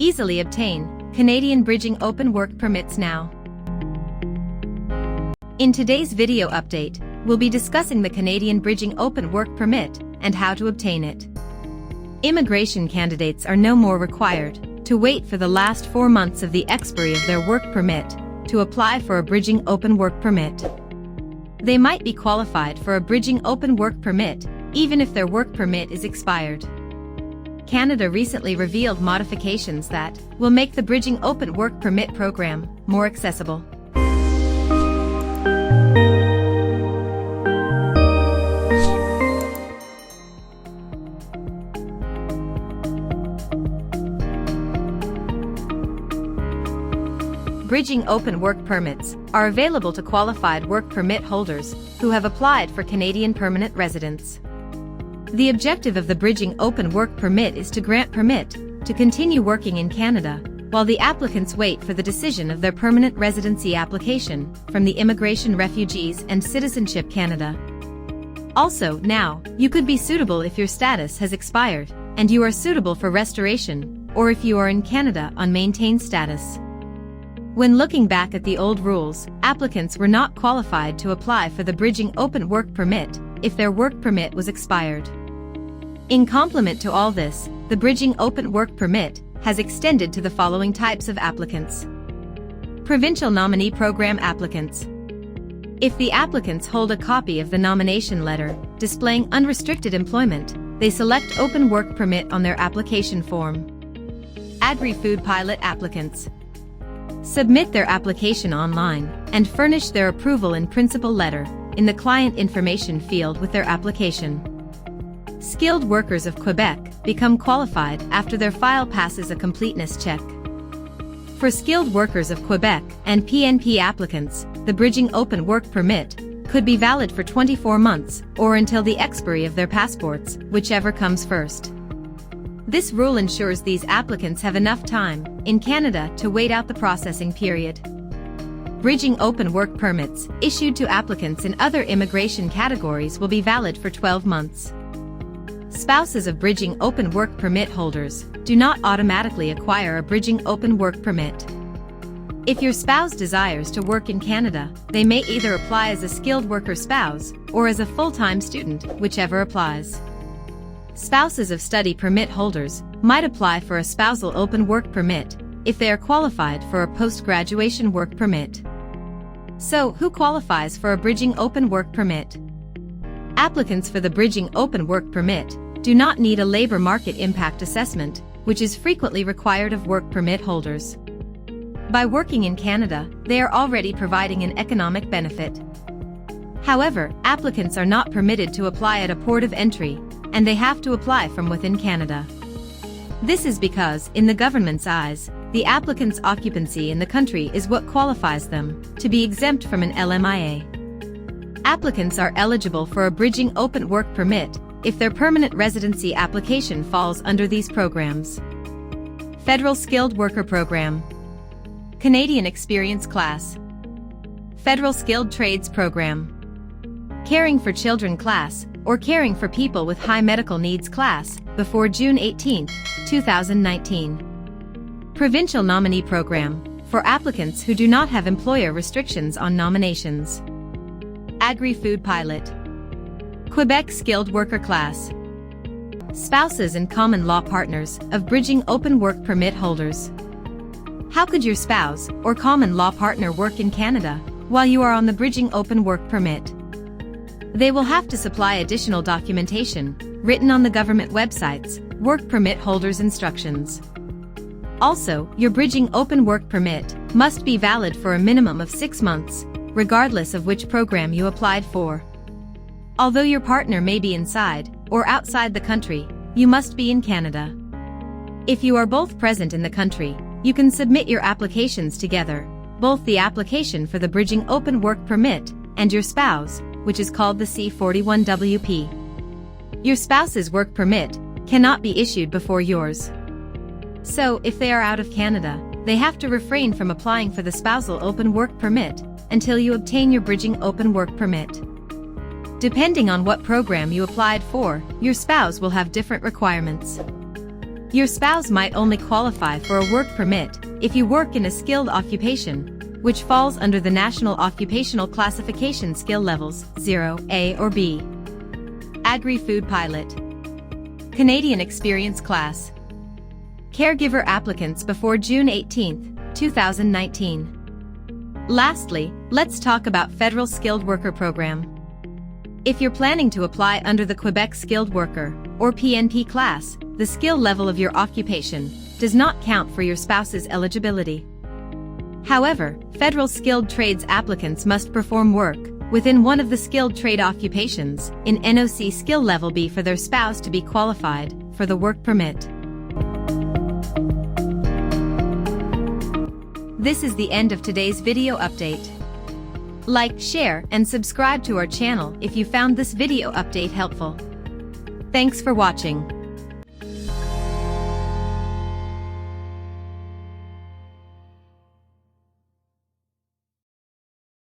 Easily obtain Canadian Bridging Open Work Permits now. In today's video update, we'll be discussing the Canadian Bridging Open Work Permit and how to obtain it. Immigration candidates are no more required to wait for the last 4 months of the expiry of their work permit to apply for a Bridging Open Work Permit. They might be qualified for a Bridging Open Work Permit even if their work permit is expired. Canada recently revealed modifications that will make the Bridging Open Work Permit program more accessible. Bridging Open Work Permits are available to qualified work permit holders who have applied for Canadian permanent residence. The objective of the Bridging Open Work Permit is to grant permit to continue working in Canada while the applicants wait for the decision of their permanent residency application from the Immigration, Refugees and Citizenship Canada. Also, now, you could be suitable if your status has expired and you are suitable for restoration, or if you are in Canada on maintained status. When looking back at the old rules, applicants were not qualified to apply for the Bridging Open Work Permit if their work permit was expired. In complement to all this, the Bridging Open Work Permit has extended to the following types of applicants. Provincial Nominee Program applicants. If the applicants hold a copy of the nomination letter displaying unrestricted employment, they select Open Work Permit on their application form. Agri-Food Pilot applicants. Submit their application online and furnish their approval in principle letter in the client information field with their application. Skilled workers of Quebec become qualified after their file passes a completeness check. For skilled workers of Quebec and PNP applicants, the Bridging Open Work Permit could be valid for 24 months or until the expiry of their passports, whichever comes first. This rule ensures these applicants have enough time in Canada to wait out the processing period. Bridging Open Work Permits issued to applicants in other immigration categories will be valid for 12 months. Spouses of Bridging Open Work Permit holders do not automatically acquire a Bridging Open Work Permit. If your spouse desires to work in Canada, they may either apply as a skilled worker spouse or as a full-time student, whichever applies. Spouses of study permit holders might apply for a Spousal Open Work Permit if they are qualified for a post-graduation work permit. So, who qualifies for a Bridging Open Work Permit? Applicants for the Bridging Open Work Permit do not need a labor market impact assessment, which is frequently required of work permit holders. By working in Canada, they are already providing an economic benefit. However, applicants are not permitted to apply at a port of entry, and they have to apply from within Canada. This is because, in the government's eyes, the applicant's occupancy in the country is what qualifies them to be exempt from an LMIA. Applicants are eligible for a Bridging Open Work Permit if their permanent residency application falls under these programs. Federal Skilled Worker Program, Canadian Experience Class, Federal Skilled Trades Program, Caring for Children Class, or Caring for People with High Medical Needs Class, before June 18, 2019. Provincial Nominee Program, for applicants who do not have employer restrictions on nominations. Agri-Food Pilot, Quebec Skilled Worker Class. Spouses and common law partners of Bridging Open Work Permit holders. How could your spouse or common law partner work in Canada while you are on the Bridging Open Work Permit? They will have to supply additional documentation written on the government website's Work Permit Holders Instructions. Also, your Bridging Open Work Permit must be valid for a minimum of 6 months, regardless of which program you applied for. Although your partner may be inside or outside the country, you must be in Canada. If you are both present in the country, you can submit your applications together, both the application for the Bridging Open Work Permit and your spouse, which is called the C41 WP. Your spouse's work permit cannot be issued before yours. So, if they are out of Canada, they have to refrain from applying for the Spousal Open Work Permit until you obtain your Bridging Open Work Permit. Depending on what program you applied for, your spouse will have different requirements. Your spouse might only qualify for a work permit if you work in a skilled occupation, which falls under the National Occupational Classification skill levels 0, A or B. Agri-Food Pilot. Canadian Experience Class. Caregiver applicants before June 18, 2019. Lastly, let's talk about Federal Skilled Worker Program. If you're planning to apply under the Quebec Skilled Worker, or PNP class, the skill level of your occupation does not count for your spouse's eligibility. However, federal skilled trades applicants must perform work within one of the skilled trade occupations in NOC skill level B for their spouse to be qualified for the work permit. This is the end of today's video update. Like, share, and subscribe to our channel if you found this video update helpful. Thanks for watching.